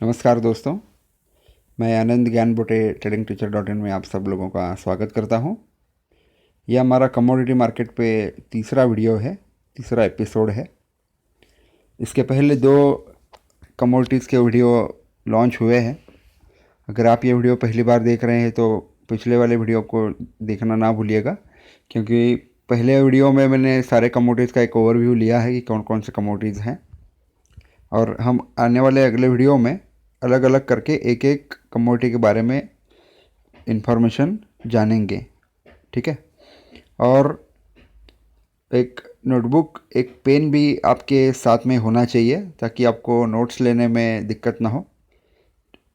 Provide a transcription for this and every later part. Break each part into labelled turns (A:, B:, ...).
A: नमस्कार दोस्तों, मैं आनंद ज्ञान बोटे ट्रेडिंग टीचर .in में आप सब लोगों का स्वागत करता हूं। यह हमारा कमोडिटी मार्केट पे तीसरा वीडियो है, तीसरा एपिसोड है। इसके पहले दो कमोडिटीज़ के वीडियो लॉन्च हुए हैं। अगर आप ये वीडियो पहली बार देख रहे हैं तो पिछले वाले वीडियो को देखना ना भूलिएगा, क्योंकि पहले वीडियो में मैंने सारे कमोडिटीज़ का एक ओवरव्यू लिया है कि कौन कौन से कमोडिटीज़ हैं, और हम आने वाले अगले वीडियो में अलग अलग करके एक एक कमोडिटी के बारे में इंफॉर्मेशन जानेंगे। ठीक है। और एक नोटबुक, एक पेन भी आपके साथ में होना चाहिए ताकि आपको नोट्स लेने में दिक्कत ना हो।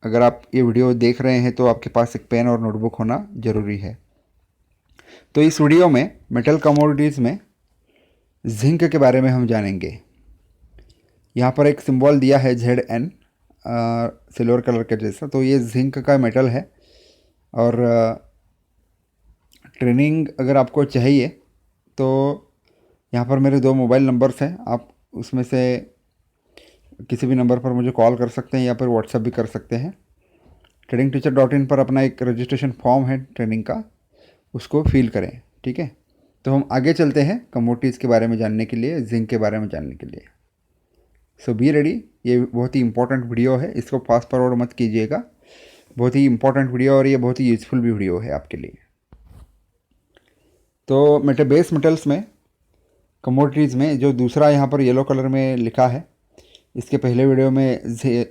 A: अगर आप ये वीडियो देख रहे हैं तो आपके पास एक पेन और नोटबुक होना ज़रूरी है। तो इस वीडियो में मेटल कमोडिटीज़ में जिंक के बारे में हम जानेंगे। यहाँ पर एक सिंबल दिया है ZN, सिल्वर कलर के जैसा, तो ये जिंक का मेटल है। और ट्रेनिंग अगर आपको चाहिए तो यहाँ पर मेरे 2 मोबाइल नंबर्स हैं, आप उसमें से किसी भी नंबर पर मुझे कॉल कर सकते हैं या फिर व्हाट्सएप भी कर सकते हैं। ट्रेडिंग टीचर .in पर अपना एक रजिस्ट्रेशन फॉर्म है ट्रेनिंग का, उसको फिल करें। ठीक है। तो हम आगे चलते हैं कमोडिटीज़ के बारे में जानने के लिए, जिंक के बारे में जानने के लिए। सो बी रेडी। ये बहुत ही इंपॉर्टेंट वीडियो है, इसको फास्ट फॉरवर्ड मत कीजिएगा। बहुत ही इंपॉर्टेंट वीडियो और ये बहुत ही यूज़फुल भी वीडियो है आपके लिए। तो बेस मेटल्स में, कमोडिटीज़ में, जो दूसरा यहाँ पर येलो कलर में लिखा है, इसके पहले वीडियो में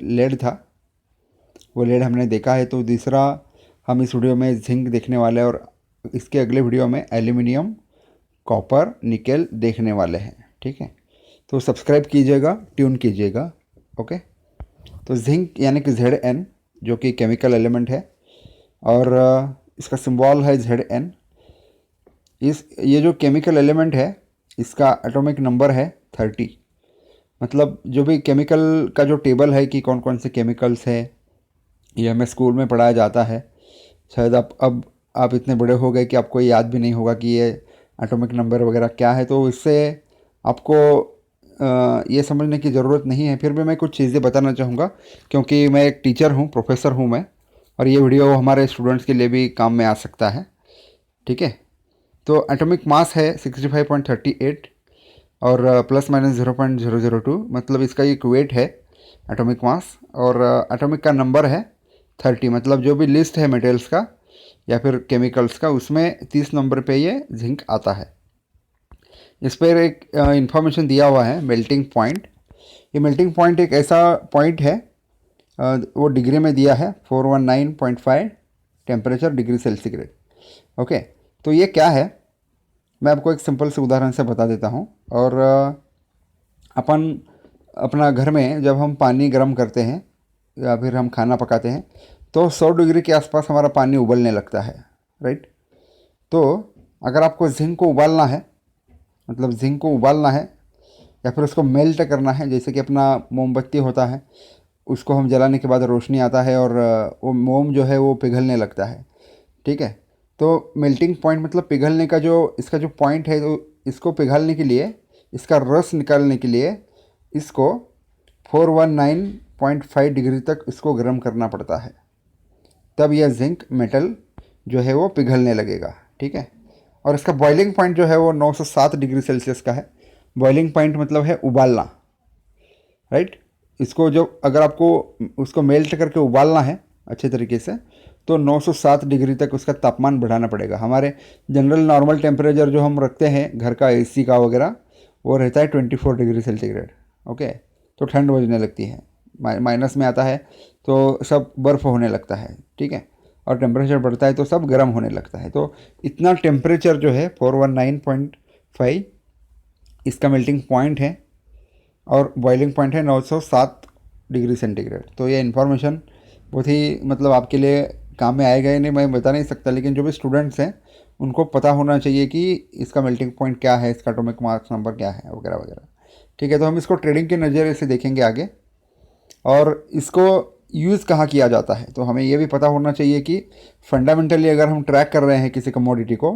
A: लेड था, वो लेड हमने देखा है। तो दूसरा हम इस वीडियो में जिंक देखने वाले हैं, और इसके अगले वीडियो में एल्यूमिनियम, कॉपर, निकेल देखने वाले हैं। ठीक है। तो सब्सक्राइब कीजिएगा, ट्यून कीजिएगा। ओके। तो जिंक यानी कि ZN, जो कि केमिकल एलिमेंट है, और इसका सिंबल है ZN। ये जो केमिकल एलिमेंट है, इसका एटॉमिक नंबर है 30। मतलब जो भी केमिकल का जो टेबल है कि कौन कौन से केमिकल्स है, ये हमें स्कूल में पढ़ाया जाता है। शायद अब आप इतने बड़े हो गए कि आपको याद भी नहीं होगा कि ये एटॉमिक नंबर वगैरह क्या है, तो इससे आपको ये समझने की ज़रूरत नहीं है। फिर भी मैं कुछ चीज़ें बताना चाहूँगा, क्योंकि मैं एक टीचर हूँ, प्रोफेसर हूँ मैं, और ये वीडियो हमारे स्टूडेंट्स के लिए भी काम में आ सकता है। ठीक है। तो एटॉमिक मास है 65.38 और ±0.002, मतलब इसका एक वेट है एटॉमिक मास। और एटॉमिक का नंबर है 30, मतलब जो भी लिस्ट है मेटल्स का या फिर केमिकल्स का, उसमें 30 नंबर पे ये जिंक आता है। इस पर एक इंफॉर्मेशन दिया हुआ है, मेल्टिंग पॉइंट। ये मेल्टिंग पॉइंट एक ऐसा पॉइंट है, वो डिग्री में दिया है 419.5 टेम्परेचर डिग्री सेल्सियस। ओके। तो ये क्या है, मैं आपको एक सिंपल से उदाहरण से बता देता हूँ। और अपन अपना घर में जब हम पानी गर्म करते हैं या फिर हम खाना पकाते हैं, तो 100 डिग्री के आसपास हमारा पानी उबलने लगता है, राइट। तो अगर आपको जिंक को उबालना है, मतलब जिंक को उबालना है या फिर उसको मेल्ट करना है, जैसे कि अपना मोमबत्ती होता है, उसको हम जलाने के बाद रोशनी आता है और वो मोम जो है वो पिघलने लगता है। ठीक है। तो मेल्टिंग पॉइंट मतलब पिघलने का जो इसका जो पॉइंट है, तो इसको पिघलने के लिए, इसका रस निकालने के लिए इसको 419.5 डिग्री तक इसको गर्म करना पड़ता है, तब यह जिंक मेटल जो है वो पिघलने लगेगा। ठीक है। और इसका बॉइलिंग पॉइंट जो है वो 907 डिग्री सेल्सियस का है। बॉइलिंग पॉइंट मतलब है उबालना, राइट। इसको जो अगर आपको उसको मेल्ट करके उबालना है अच्छे तरीके से, तो 907 डिग्री तक उसका तापमान बढ़ाना पड़ेगा। हमारे जनरल नॉर्मल टेम्परेचर जो हम रखते हैं घर का AC का वगैरह, वो रहता है 24 डिग्री सेंटीग्रेड। ओके। तो ठंड बजने लगती है, माइनस में आता है तो सब बर्फ़ होने लगता है। ठीक है। और टेम्परेचर बढ़ता है तो सब गर्म होने लगता है। तो इतना टेम्परेचर जो है 419.5 इसका मेल्टिंग पॉइंट है, और बॉइलिंग पॉइंट है 907 डिग्री सेंटीग्रेड। तो ये इन्फॉर्मेशन बहुत ही मतलब आपके लिए काम में आएगा या नहीं मैं बता नहीं सकता, लेकिन जो भी स्टूडेंट्स हैं उनको पता होना चाहिए कि इसका मेल्टिंग पॉइंट क्या है, इसका एटॉमिक मास नंबर क्या है, वगैरह वगैरह। ठीक है। तो हम इसको ट्रेडिंग के नज़रिए से देखेंगे आगे, और इसको यूज़ कहाँ किया जाता है। तो हमें ये भी पता होना चाहिए कि फंडामेंटली अगर हम ट्रैक कर रहे हैं किसी कमोडिटी को,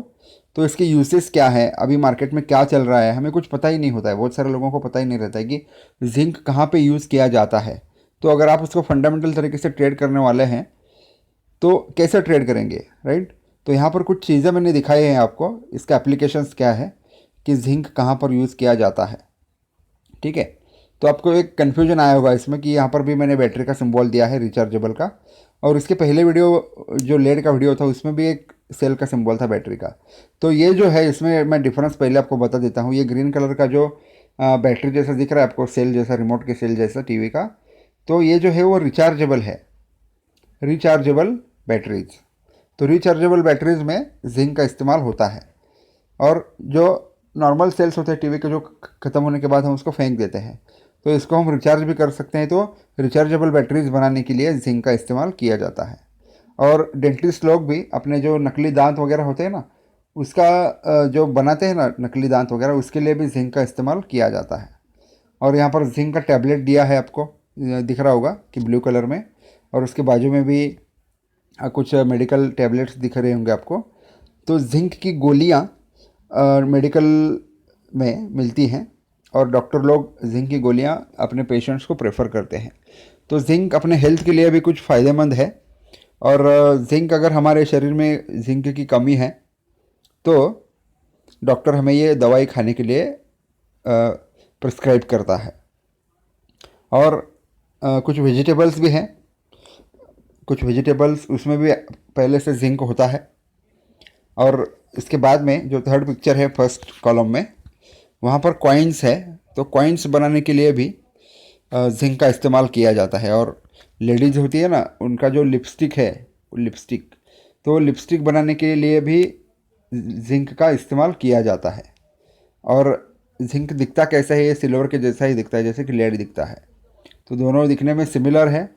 A: तो इसके यूसेस क्या है, अभी मार्केट में क्या चल रहा है, हमें कुछ पता ही नहीं होता है। बहुत सारे लोगों को पता ही नहीं रहता है कि जिंक कहाँ पे यूज़ किया जाता है। तो अगर आप उसको फंडामेंटल तरीके से ट्रेड करने वाले हैं तो कैसे ट्रेड करेंगे, राइट। तो यहाँ पर कुछ चीज़ें मैंने दिखाई हैं आपको, इसका एप्लीकेशंस क्या है, कि जिंक कहाँ पर यूज़ किया जाता है, ठीक है। तो आपको एक कन्फ्यूजन आया होगा इसमें कि यहाँ पर भी मैंने बैटरी का सिंबल दिया है रिचार्जेबल का, और इसके पहले वीडियो जो लेड का वीडियो था उसमें भी एक सेल का सिंबल था बैटरी का। तो ये जो है इसमें मैं डिफरेंस पहले आपको बता देता हूँ। ये ग्रीन कलर का जो बैटरी जैसा दिख रहा है आपको, सेल जैसा, रिमोट के सेल जैसा टीवी का, तो ये जो है वो रिचार्जेबल है, रिचार्जेबल बैटरीज। तो रिचार्जेबल बैटरीज में जिंक का इस्तेमाल होता है, और जो नॉर्मल सेल्स होते हैं टीवी के जो ख़त्म होने के बाद हम उसको फेंक देते हैं, तो इसको हम रिचार्ज भी कर सकते हैं। तो रिचार्जेबल बैटरीज बनाने के लिए जिंक का इस्तेमाल किया जाता है। और डेंटिस्ट लोग भी अपने जो नकली दांत वगैरह होते हैं ना, उसका जो बनाते हैं ना नकली दांत वगैरह, उसके लिए भी जिंक का इस्तेमाल किया जाता है। और यहाँ पर जिंक का टैबलेट दिया है आपको, दिख रहा होगा कि ब्लू कलर में, और उसके बाजू में भी कुछ मेडिकल टैबलेट्स दिख रहे होंगे आपको। तो जिंक की गोलियाँ मेडिकल में मिलती हैं, और डॉक्टर लोग जिंक की गोलियाँ अपने पेशेंट्स को प्रेफर करते हैं। तो जिंक अपने हेल्थ के लिए भी कुछ फ़ायदेमंद है, और जिंक अगर हमारे शरीर में जिंक की कमी है तो डॉक्टर हमें ये दवाई खाने के लिए प्रिस्क्राइब करता है। और कुछ वेजिटेबल्स भी हैं, कुछ वेजिटेबल्स उसमें भी पहले से जिंक होता है। और इसके बाद में जो थर्ड पिक्चर है फर्स्ट कॉलम में, वहाँ पर कॉइन्स है। तो कॉइन्स बनाने के लिए भी जिंक का इस्तेमाल किया जाता है। और लेडीज़ होती है ना, उनका जो लिपस्टिक है, लिपस्टिक, तो लिपस्टिक बनाने के लिए भी जिंक का इस्तेमाल किया जाता है। और जिंक दिखता कैसा है, ये सिल्वर के जैसा ही दिखता है जैसे कि लेड दिखता है। तो दोनों दिखने में सिमिलर है,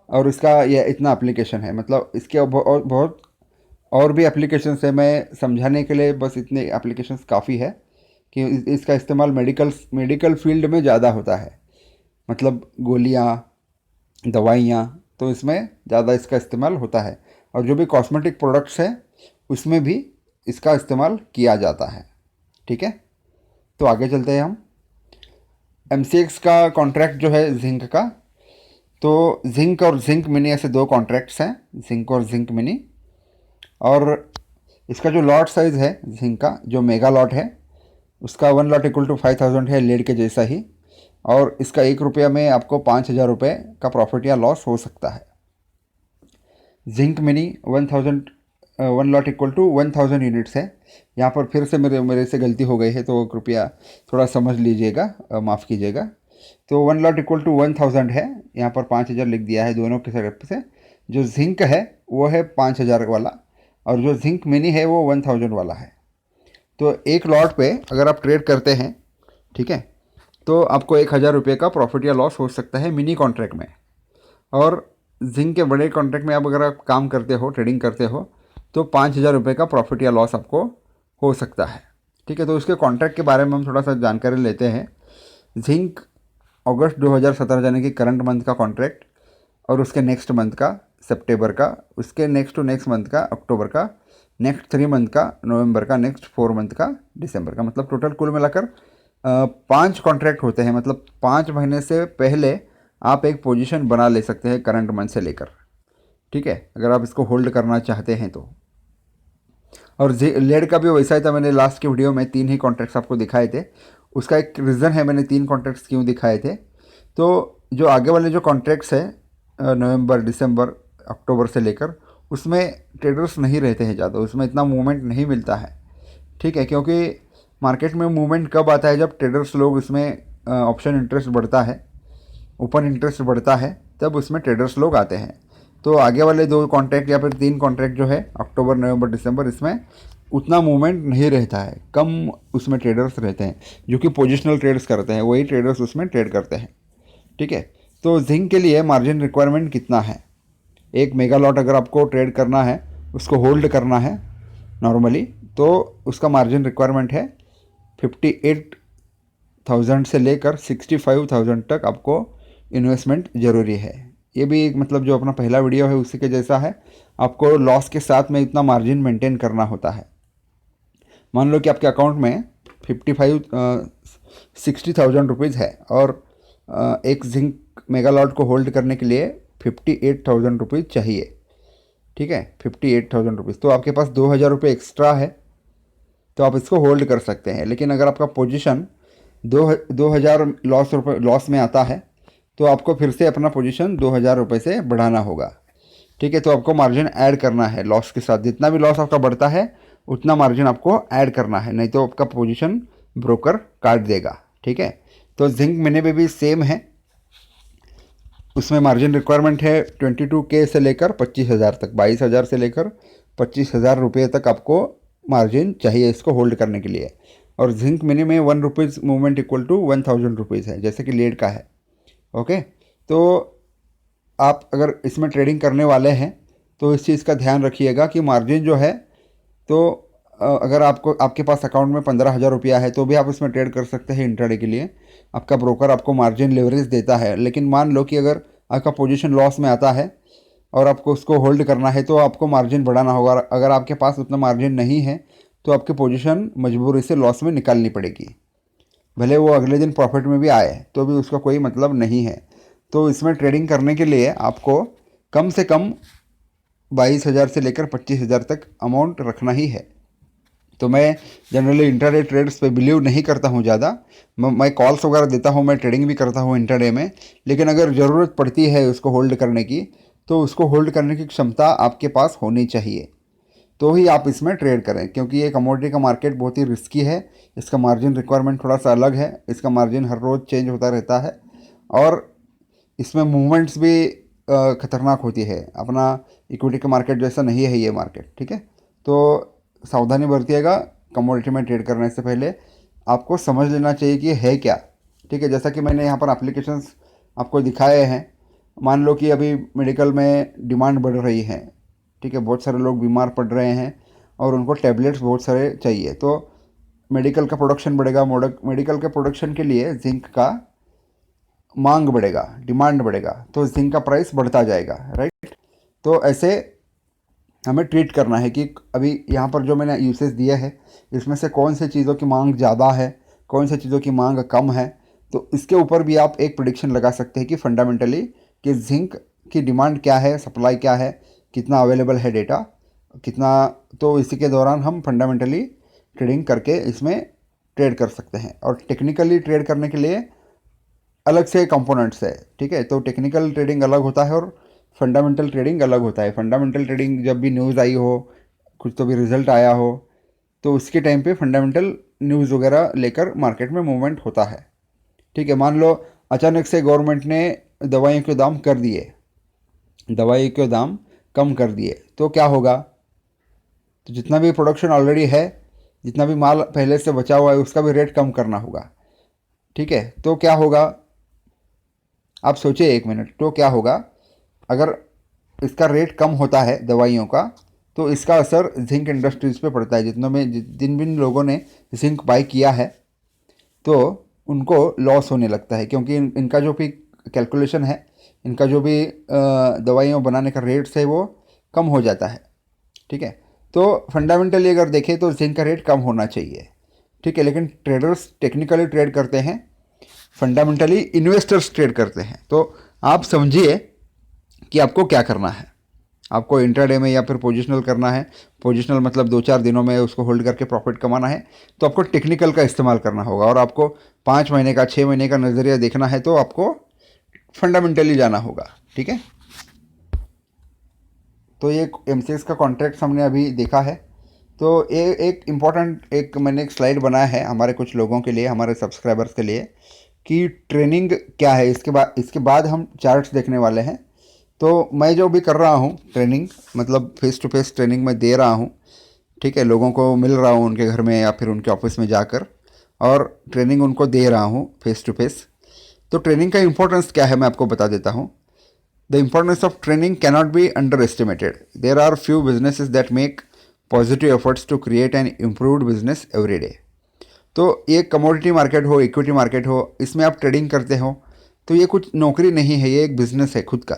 A: और इसका यह इतना एप्लीकेशन है, मतलब इसके बहुत और भी एप्लीकेशंस है। मैं समझाने के लिए बस इतने एप्लीकेशंस काफ़ी है कि इसका इस्तेमाल मेडिकल फील्ड में ज़्यादा होता है, मतलब गोलियाँ, दवाइयाँ, तो इसमें ज़्यादा इसका इस्तेमाल होता है। और जो भी कॉस्मेटिक प्रोडक्ट्स हैं उसमें भी इसका इस्तेमाल किया जाता है, ठीक है। तो आगे चलते हैं हम। MCX का कॉन्ट्रैक्ट जो है जिंक का, तो जिंक और जिंक मिनी ऐसे दो कॉन्ट्रैक्ट्स हैं, जिंक और जिंक मिनी। और इसका जो लॉट साइज़ है जिंक का, जो मेगा लॉट है, उसका 1 लॉट इक्वल टू 5000 है, लेड के जैसा ही। और इसका 1 रुपया में आपको 5000 रुपये का प्रॉफिट या लॉस हो सकता है। Zinc mini 1 lot equal to 1000 units है। यहाँ पर फिर से मेरे से गलती हो गई है, तो कृपया थोड़ा समझ लीजिएगा, माफ़ कीजिएगा। तो 1 लॉट इक्वल टू 1000 है, यहाँ पर 5000 लिख दिया है दोनों के तरफ से। जो जिंक है वो है 5000 वाला, और जो जिंक मिनी है वो 1000 वाला है। तो एक लॉट पे अगर आप ट्रेड करते हैं, ठीक है, तो आपको 1000 रुपये का प्रॉफिट या लॉस हो सकता है मिनी कॉन्ट्रैक्ट में। और जिंक के बड़े कॉन्ट्रैक्ट में आप अगर आप काम करते हो, ट्रेडिंग करते हो, तो 5000 रुपये का प्रॉफिट या लॉस आपको हो सकता है, ठीक है। तो उसके कॉन्ट्रैक्ट के बारे में हम थोड़ा सा जानकारी लेते हैं। जिंक अगस्त 2017 यानी कि करंट मंथ का कॉन्ट्रैक्ट, और उसके नेक्स्ट मंथ का सितंबर का, उसके नेक्स्ट टू नेक्स्ट मंथ का अक्टूबर का, नेक्स्ट 3 मंथ का नवंबर का, नेक्स्ट 4 मंथ का दिसंबर का। मतलब टोटल कुल मिलाकर 5 कॉन्ट्रैक्ट होते हैं। मतलब 5 महीने से पहले आप एक पोजीशन बना ले सकते हैं करंट मंथ से लेकर, ठीक है, अगर आप इसको होल्ड करना चाहते हैं तो। और लेड का भी वैसा ही था, मैंने लास्ट की वीडियो में 3 ही कॉन्ट्रैक्ट्स आपको दिखाए थे। उसका एक रीज़न है मैंने 3 कॉन्ट्रैक्ट्स क्यों दिखाए थे। तो जो आगे वाले जो कॉन्ट्रैक्ट्स हैं नवंबर, दिसंबर, अक्टूबर से लेकर, उसमें ट्रेडर्स नहीं रहते हैं ज़्यादा, उसमें इतना मूवमेंट नहीं मिलता है, ठीक है। क्योंकि मार्केट में मूवमेंट कब आता है, जब ट्रेडर्स लोग इसमें ऑप्शन इंटरेस्ट बढ़ता है, ओपन इंटरेस्ट बढ़ता है, तब उसमें ट्रेडर्स लोग आते हैं। तो आगे वाले 2 कॉन्ट्रैक्ट या फिर 3 कॉन्ट्रैक्ट जो है अक्टूबर, नवंबर, दिसंबर, इसमें उतना मूवमेंट नहीं रहता है, कम उसमें ट्रेडर्स रहते हैं जो कि पोजिशनल ट्रेड्स करते हैं, वही ट्रेडर्स उसमें ट्रेड करते हैं, ठीक है। तो जिंक के लिए मार्जिन रिक्वायरमेंट कितना है, एक मेगा लॉट अगर आपको ट्रेड करना है, उसको होल्ड करना है नॉर्मली, तो उसका मार्जिन रिक्वायरमेंट है 58,000 से लेकर 65,000 तक आपको इन्वेस्टमेंट ज़रूरी है। ये भी एक मतलब जो अपना पहला वीडियो है उसी के जैसा है, आपको लॉस के साथ में इतना मार्जिन मेंटेन करना होता है। मान लो कि आपके अकाउंट में 60,000 रुपीज़ है, और एक जिंक मेगा लॉट को होल्ड करने के लिए 58,000 रुपीज़ चाहिए, ठीक है, 58,000 रुपीज़। तो आपके पास 2,000 रुपये एक्स्ट्रा है तो आप इसको होल्ड कर सकते हैं। लेकिन अगर आपका पोजीशन 2,000 लॉस में आता है तो आपको फिर से अपना पोजीशन 2,000 रुपये से बढ़ाना होगा, ठीक है। तो आपको मार्जिन ऐड करना है लॉस के साथ, जितना भी लॉस आपका बढ़ता है उतना मार्जिन आपको ऐड करना है, नहीं तो आपका पोजीशन ब्रोकर काट देगा, ठीक है। तो जिंक मिनी में भी सेम है, उसमें मार्जिन रिक्वायरमेंट है 22K से लेकर 25,000 तक, 22,000 से लेकर 25,000 रुपये तक आपको मार्जिन चाहिए इसको होल्ड करने के लिए। और जिंक मिनी में 1 rupees movement equal to 1,000 rupees है, जैसे कि लेड का है, ओके। तो आप अगर इसमें ट्रेडिंग करने वाले हैं तो इस चीज़ का ध्यान रखिएगा कि मार्जिन जो है, तो अगर आपके पास अकाउंट में 15,000 रुपया है तो भी आप इसमें ट्रेड कर सकते हैं इंट्राडे के लिए। आपका ब्रोकर आपको मार्जिन लेवरेज देता है, लेकिन मान लो कि अगर आपका पोजीशन लॉस में आता है और आपको उसको होल्ड करना है तो आपको मार्जिन बढ़ाना होगा। अगर आपके पास उतना मार्जिन नहीं है तो आपकी पोजीशन मजबूरी से लॉस में निकालनी पड़ेगी, भले वो अगले दिन प्रॉफिट में भी आए तो भी उसका कोई मतलब नहीं है। तो इसमें ट्रेडिंग करने के लिए आपको कम से कम 22,000 से लेकर 25,000 तक अमाउंट रखना ही है। तो मैं जनरली इंट्राडे ट्रेड्स पे बिलीव नहीं करता हूँ ज़्यादा, मैं कॉल्स वगैरह देता हूँ, मैं ट्रेडिंग भी करता हूँ इंट्राडे में, लेकिन अगर ज़रूरत पड़ती है उसको होल्ड करने की तो उसको होल्ड करने की क्षमता आपके पास होनी चाहिए, तो ही आप इसमें ट्रेड करें। क्योंकि ये कमोडिटी का मार्केट बहुत ही रिस्की है, इसका मार्जिन रिक्वायरमेंट थोड़ा सा अलग है, इसका मार्जिन हर रोज़ चेंज होता रहता है और इसमें मूवमेंट्स भी ख़तरनाक होती है। अपना इक्विटी का मार्केट जैसा नहीं है ये मार्केट, ठीक है। तो सावधानी बरतिएगा, कमोडिटी में ट्रेड करने से पहले आपको समझ लेना चाहिए कि है क्या, ठीक है। जैसा कि मैंने यहाँ पर एप्लीकेशंस आपको दिखाए हैं, मान लो कि अभी मेडिकल में डिमांड बढ़ रही है, ठीक है, बहुत सारे लोग बीमार पड़ रहे हैं और उनको टैबलेट्स बहुत सारे चाहिए, तो मेडिकल का प्रोडक्शन बढ़ेगा, मेडिकल के प्रोडक्शन के लिए जिंक का मांग बढ़ेगा, डिमांड बढ़ेगा, तो जिंक का प्राइस बढ़ता जाएगा, राइट। तो ऐसे हमें ट्रीट करना है कि अभी यहाँ पर जो मैंने यूसेज दिया है इसमें से कौन से चीज़ों की मांग ज़्यादा है, कौन से चीज़ों की मांग कम है। तो इसके ऊपर भी आप एक प्रेडिक्शन लगा सकते हैं कि फंडामेंटली कि जिंक की डिमांड क्या है, सप्लाई क्या है, कितना अवेलेबल है डेटा कितना, तो इसी के दौरान हम फंडामेंटली ट्रेडिंग करके इसमें ट्रेड कर सकते हैं। और टेक्निकली ट्रेड करने के लिए अलग से कंपोनेंट्स है, ठीक है। तो टेक्निकल ट्रेडिंग अलग होता है और फंडामेंटल ट्रेडिंग अलग होता है। फंडामेंटल ट्रेडिंग जब भी न्यूज़ आई हो, कुछ तो भी रिजल्ट आया हो, तो उसके टाइम पे फंडामेंटल न्यूज़ वगैरह लेकर मार्केट में मूवमेंट होता है, ठीक है। मान लो अचानक से गवर्नमेंट ने दवाइयों के दाम कर दिए, दवाई के दाम कम कर दिए, तो क्या होगा, तो जितना भी प्रोडक्शन ऑलरेडी है, जितना भी माल पहले से बचा हुआ है उसका भी रेट कम करना होगा, ठीक है। तो क्या होगा, आप सोचिए एक मिनट, तो क्या होगा अगर इसका रेट कम होता है दवाइयों का, तो इसका असर जिंक इंडस्ट्रीज़ पे पड़ता है। जिन भी लोगों ने जिंक बाई किया है तो उनको लॉस होने लगता है, क्योंकि इनका जो भी कैलकुलेशन है, इनका जो भी दवाइयों बनाने का रेट्स है वो कम हो जाता है, ठीक है। तो फंडामेंटली अगर देखें तो जिंक का रेट कम होना चाहिए, ठीक है। लेकिन ट्रेडर्स टेक्निकली ट्रेड करते हैं, फंडामेंटली इन्वेस्टर्स ट्रेड करते हैं। तो आप समझिए कि आपको क्या करना है, आपको इंट्राडे में या फिर पोजिशनल करना है। पोजिशनल मतलब 2-4 दिनों में उसको होल्ड करके प्रॉफिट कमाना है, तो आपको टेक्निकल का इस्तेमाल करना होगा। और आपको 5 महीने का 6 महीने का नज़रिया देखना है तो आपको फंडामेंटली जाना होगा, ठीक है। तो ये MCX का कॉन्ट्रैक्ट्स हमने अभी देखा है। तो ये एक इम्पॉर्टेंट मैंने एक स्लाइड बनाया है हमारे कुछ लोगों के लिए, हमारे सब्सक्राइबर्स के लिए, कि ट्रेनिंग क्या है। इसके बाद हम चार्ट्स देखने वाले हैं। तो मैं जो भी कर रहा हूँ ट्रेनिंग, मतलब फेस टू फेस ट्रेनिंग मैं दे रहा हूँ, ठीक है, लोगों को मिल रहा हूँ उनके घर में या फिर उनके ऑफिस में जाकर और ट्रेनिंग उनको दे रहा हूँ फेस टू फेस। तो ट्रेनिंग का इम्पोर्टेंस क्या है मैं आपको बता देता हूँ। The importance of training cannot be underestimated. There are few businesses that make positive efforts to create an improved business every day. तो ये कमोडिटी मार्केट हो, इक्विटी मार्केट हो, इसमें आप ट्रेडिंग करते हो तो ये कुछ नौकरी नहीं है, ये एक बिज़नेस है खुद का,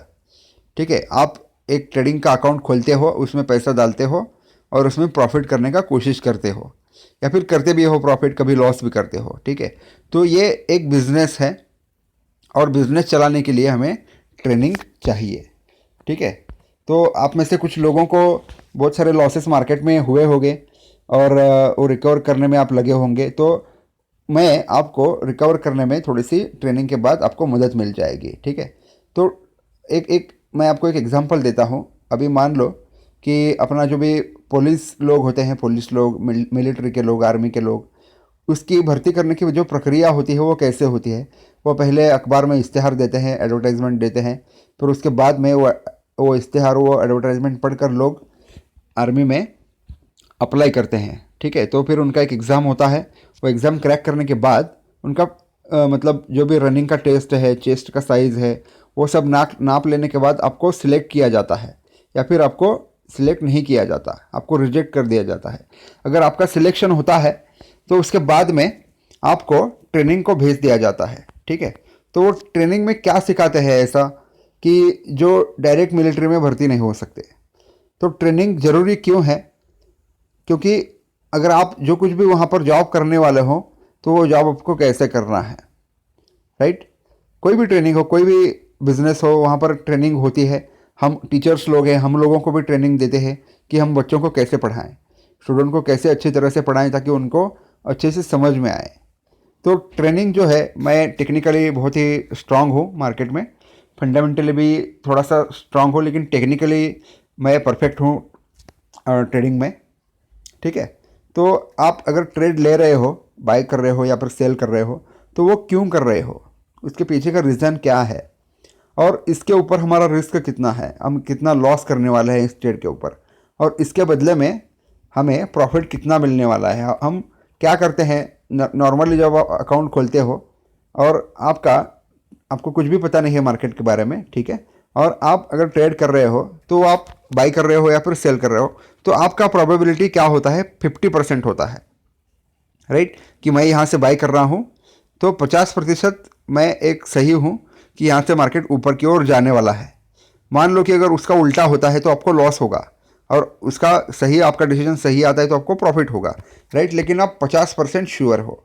A: ठीक है। आप एक ट्रेडिंग का अकाउंट खोलते हो, उसमें पैसा डालते हो और उसमें प्रॉफिट करने का कोशिश करते हो, या फिर करते भी हो प्रॉफिट, कभी लॉस भी करते हो, ठीक है। तो ये एक बिज़नेस है और बिज़नेस चलाने के लिए हमें ट्रेनिंग चाहिए। ठीक है, तो आप में से कुछ लोगों को बहुत सारे लॉसेस मार्केट में हुए होंगे और वो रिकवर करने में आप लगे होंगे, तो मैं आपको रिकवर करने में थोड़ी सी ट्रेनिंग के बाद आपको मदद मिल जाएगी। ठीक है, तो एक एक मैं आपको एक एग्जांपल देता हूँ। अभी मान लो कि अपना जो भी पुलिस लोग होते हैं, पुलिस लोग, मिलिट्री के लोग, आर्मी के लोग, उसकी भर्ती करने की जो प्रक्रिया होती है वो कैसे होती है। वो पहले अखबार में इश्तेहार देते हैं, एडवर्टाइजमेंट देते हैं, फिर उसके बाद में वो इश्तेहार, वो एडवर्टाइजमेंट पढ़कर लोग आर्मी में अप्लाई करते हैं। ठीक है, तो फिर उनका एक एग्ज़ाम होता है। वो एग्ज़ाम क्रैक करने के बाद उनका मतलब जो भी रनिंग का टेस्ट है, चेस्ट का साइज़ है, वो सब नाप लेने के बाद आपको सिलेक्ट किया जाता है, या फिर आपको सिलेक्ट नहीं किया जाता, आपको रिजेक्ट कर दिया जाता है। अगर आपका सिलेक्शन होता है तो उसके बाद में आपको ट्रेनिंग को भेज दिया जाता है। ठीक है, तो वो ट्रेनिंग में क्या सिखाते हैं ऐसा कि जो डायरेक्ट मिलिट्री में भर्ती नहीं हो सकते। तो ट्रेनिंग ज़रूरी क्यों है? क्योंकि अगर आप जो कुछ भी वहाँ पर जॉब करने वाले हो तो वो जॉब आपको कैसे करना है, राइट। कोई भी ट्रेनिंग हो, कोई भी बिजनेस हो, वहाँ पर ट्रेनिंग होती है। हम टीचर्स लोग हैं, हम लोगों को भी ट्रेनिंग देते हैं कि हम बच्चों को कैसे पढ़ाएं, स्टूडेंट को कैसे अच्छी तरह से पढ़ाएं ताकि उनको अच्छे से समझ में आए। तो ट्रेनिंग जो है, मैं टेक्निकली बहुत ही स्ट्रांग हूँ मार्केट में, फंडामेंटली भी थोड़ा सा स्ट्रांग हूँ, लेकिन टेक्निकली मैं परफेक्ट हूँ ट्रेडिंग में। ठीक है, तो आप अगर ट्रेड ले रहे हो, बाय कर रहे हो या फिर सेल कर रहे हो, तो वो क्यों कर रहे हो, उसके पीछे का रीज़न क्या है, और इसके ऊपर हमारा रिस्क कितना है, हम कितना लॉस करने वाले हैं इस ट्रेड के ऊपर, और इसके बदले में हमें प्रॉफिट कितना मिलने वाला है। हम क्या करते हैं, नॉर्मली जब आप अकाउंट खोलते हो और आपको कुछ भी पता नहीं है मार्केट के बारे में, ठीक है, और आप अगर ट्रेड कर रहे हो तो आप बाई कर रहे हो या फिर सेल कर रहे हो, तो आपका प्रोबेबिलिटी क्या होता है, 50% होता है, राइट। कि मैं यहाँ से बाई कर रहा हूँ तो 50% मैं एक सही हूँ कि यहाँ से मार्केट ऊपर की ओर जाने वाला है। मान लो कि अगर उसका उल्टा होता है तो आपको लॉस होगा, और उसका सही, आपका डिसीजन सही आता है तो आपको प्रॉफिट होगा, राइट। लेकिन आप 50% श्योर हो।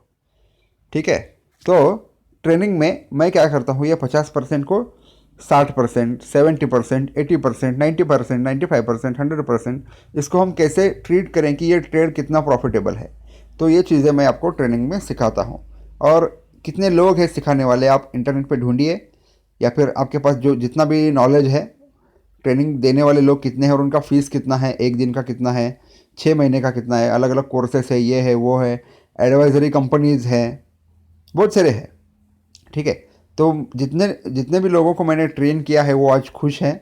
A: ठीक है, तो ट्रेनिंग में मैं क्या करता हूँ, ये 50% को 60%, 70%, 80%, 90%, 95%, 100%, इसको हम कैसे ट्रीट करें कि ये ट्रेड कितना प्रॉफिटेबल है। तो ये चीज़ें मैं आपको ट्रेनिंग में सिखाता हूँ। और कितने लोग हैं सिखाने वाले, आप इंटरनेट पे ढूंढिए, या फिर आपके पास जो जितना भी नॉलेज है, ट्रेनिंग देने वाले लोग कितने हैं और उनका फ़ीस कितना है, एक दिन का कितना है, 6 महीने का कितना है, अलग अलग कोर्सेस है, ये है वो है, एडवाइजरी कंपनीज़ हैं, बहुत सारे हैं। ठीक है, तो जितने जितने भी लोगों को मैंने ट्रेन किया है वो आज खुश हैं,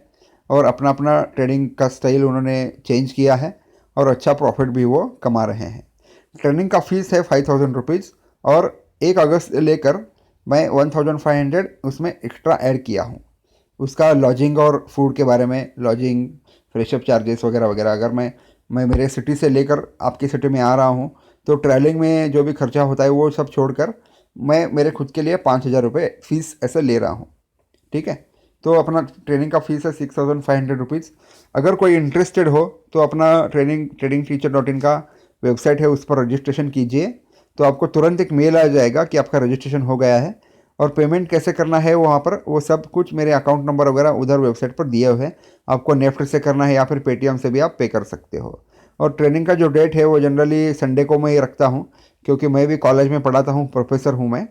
A: और अपना अपना ट्रेडिंग का स्टाइल उन्होंने चेंज किया है, और अच्छा प्रॉफिट भी वो कमा रहे हैं। ट्रेनिंग का फ़ीस है 5000 रुपीज़, और 1 अगस्त से लेकर मैं 1500 उसमें एक्स्ट्रा ऐड किया हूँ। उसका लॉजिंग और फूड के बारे में, लॉजिंग, फ्रेशअप चार्जेस वगैरह वगैरह, अगर मैं मेरे सिटी से लेकर आपकी सिटी में आ रहा हूँ तो ट्रैवलिंग में जो भी खर्चा होता है वो सब छोड़कर मैं मेरे खुद के लिए 5000 रुपये फ़ीस ऐसे ले रहा हूँ। ठीक है, तो अपना ट्रेनिंग का फ़ीस है 6500 रुपीज़। अगर कोई इंटरेस्टेड हो तो अपना tradingteacher.in का वेबसाइट है, उस पर रजिस्ट्रेशन कीजिए, तो आपको तुरंत एक मेल आ जाएगा कि आपका रजिस्ट्रेशन हो गया है। और पेमेंट कैसे करना है वहाँ पर, वो सब कुछ मेरे अकाउंट नंबर वगैरह उधर वेबसाइट पर दिए हुए हैं। आपको नेफ्ट से करना है या फिर पेटीएम से भी आप पे कर सकते हो। और ट्रेनिंग का जो डेट है वो जनरली संडे को मैं ही रखता हूँ, क्योंकि मैं भी कॉलेज में पढ़ाता हूँ, प्रोफेसर हूँ मैं।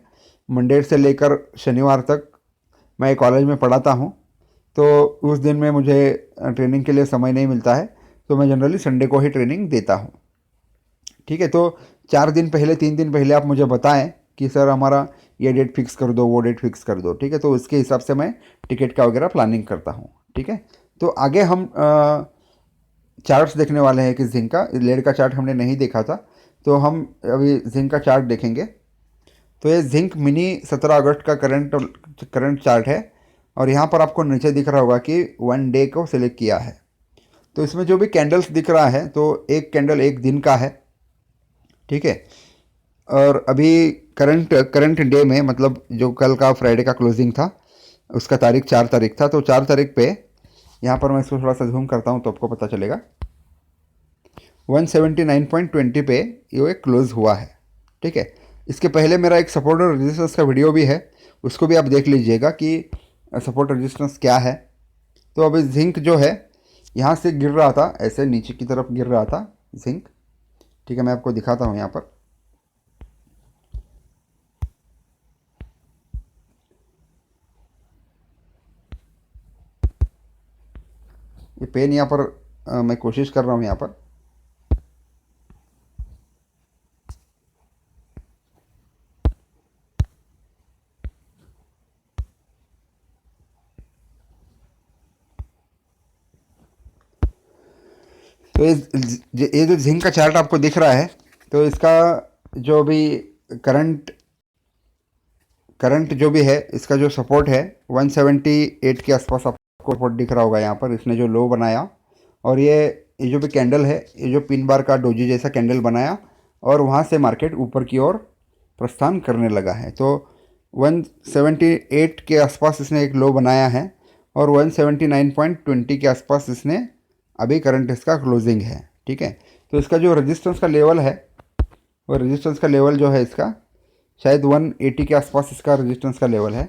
A: मंडे से लेकर शनिवार तक मैं कॉलेज में पढ़ाता हूँ, तो उस दिन में मुझे ट्रेनिंग के लिए समय नहीं मिलता है, तो मैं जनरली संडे को ही ट्रेनिंग देता हूँ। ठीक है, तो 4 दिन पहले, 3 दिन पहले आप मुझे बताएं कि सर हमारा ये डेट फिक्स कर दो, वो डेट फिक्स कर दो। ठीक है, तो उसके हिसाब से मैं टिकट का वगैरह प्लानिंग करता हूँ। ठीक है, तो आगे हम चार्ट्स देखने वाले हैं कि जिंक का, लेड का चार्ट हमने नहीं देखा था, तो हम अभी जिंक का चार्ट देखेंगे। तो ये जिंक मिनी 17 अगस्त का करंट चार्ट है, और यहाँ पर आपको नीचे दिख रहा होगा कि 1 डे को सिलेक्ट किया है। तो इसमें जो भी कैंडल्स दिख रहा है, तो एक कैंडल एक दिन का है। ठीक है, और अभी करंट डे में, मतलब जो कल का फ्राइडे का क्लोजिंग था, उसका तारीख 4 तारीख था, तो 4 तारीख पे यहाँ पर मैं इसको थोड़ा सा जूम करता हूँ तो आपको पता चलेगा, 179.20 पे ये क्लोज हुआ है। ठीक है, इसके पहले मेरा एक सपोर्ट और रेजिस्टेंस का वीडियो भी है, उसको भी आप देख लीजिएगा कि सपोर्ट रेजिस्टेंस क्या है। तो अभी जिंक जो है यहाँ से गिर रहा था, ऐसे नीचे की तरफ गिर रहा था जिंक। ठीक है, मैं आपको दिखाता हूँ यहाँ पर। ये पेन यहाँ पर मैं कोशिश कर रहा हूँ यहाँ पर। तो ये जो जिंक का चार्ट आपको दिख रहा है, तो इसका जो भी करंट करंट जो भी है, इसका जो सपोर्ट है 178 के आसपास आपको सपोर्ट दिख रहा होगा यहाँ पर। इसने जो लो बनाया, और ये जो भी कैंडल है, ये जो पिन बार का डोजी जैसा कैंडल बनाया, और वहाँ से मार्केट ऊपर की ओर प्रस्थान करने लगा है। तो 178 के आसपास इसने एक लो बनाया है, और 179.20 के आसपास इसने अभी करंट इसका क्लोजिंग है। ठीक है, तो इसका जो रेजिस्टेंस का लेवल है, वो रेजिस्टेंस का लेवल जो है इसका शायद 180 के आसपास इसका रेजिस्टेंस का लेवल है।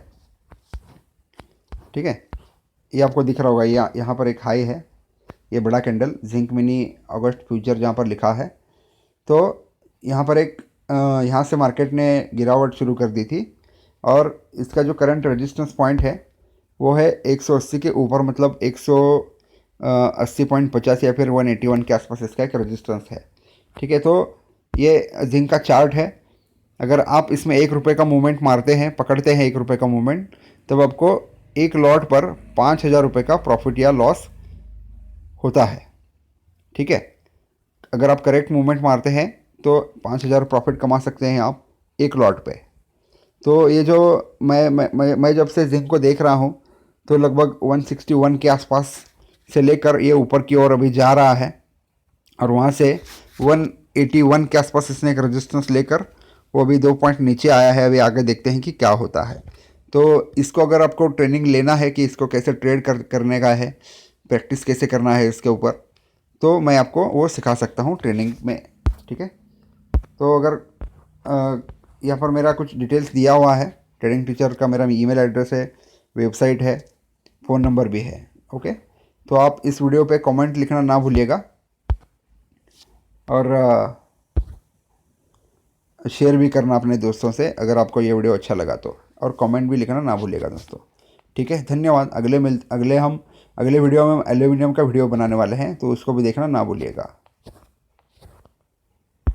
A: ठीक है, ये आपको दिख रहा होगा, यहाँ पर एक हाई है, ये बड़ा कैंडल जिंक मिनी अगस्त फ्यूचर जहाँ पर लिखा है। तो यहाँ पर एक यहाँ से मार्केट ने गिरावट शुरू कर दी थी, और इसका जो करंट रेजिस्टेंस पॉइंट है वो है 180 के ऊपर, मतलब 180.50 या फिर 181 के आसपास इसका एक रेजिस्टेंस है। ठीक है, तो ये जिंक का चार्ट है। अगर आप इसमें 1 रुपये का मूवमेंट मारते हैं, पकड़ते हैं 1 रुपये का मूवमेंट, तब आपको एक लॉट पर 5,000 रुपये का प्रॉफिट या लॉस होता है। ठीक है, अगर आप करेक्ट मूवमेंट मारते हैं तो 5,000 प्रॉफिट कमा सकते हैं आप एक लॉट पे। तो ये जो मैं जब से जिंक को देख रहा हूँ, तो लगभग 161 के आसपास से लेकर ये ऊपर की ओर अभी जा रहा है, और वहाँ से 181 के आसपास इसने एक रेजिस्टेंस लेकर वो अभी 2 पॉइंट नीचे आया है। अभी आगे देखते हैं कि क्या होता है। तो इसको अगर आपको ट्रेनिंग लेना है कि इसको कैसे ट्रेड करने का है, प्रैक्टिस कैसे करना है इसके ऊपर, तो मैं आपको वो सिखा सकता हूँ ट्रेनिंग में। ठीक है, तो अगर यहाँ पर मेरा कुछ डिटेल्स दिया हुआ है, ट्रेडिंग टीचर का मेरा ईमेल एड्रेस है, वेबसाइट है, फ़ोन नंबर भी है। ओके, तो आप इस वीडियो पे कमेंट लिखना ना भूलिएगा, और शेयर भी करना अपने दोस्तों से अगर आपको ये वीडियो अच्छा लगा तो, और कमेंट भी लिखना ना भूलिएगा दोस्तों। ठीक है, धन्यवाद। अगले वीडियो में हम एल्यूमिनियम का वीडियो बनाने वाले हैं, तो उसको भी देखना ना भूलिएगा।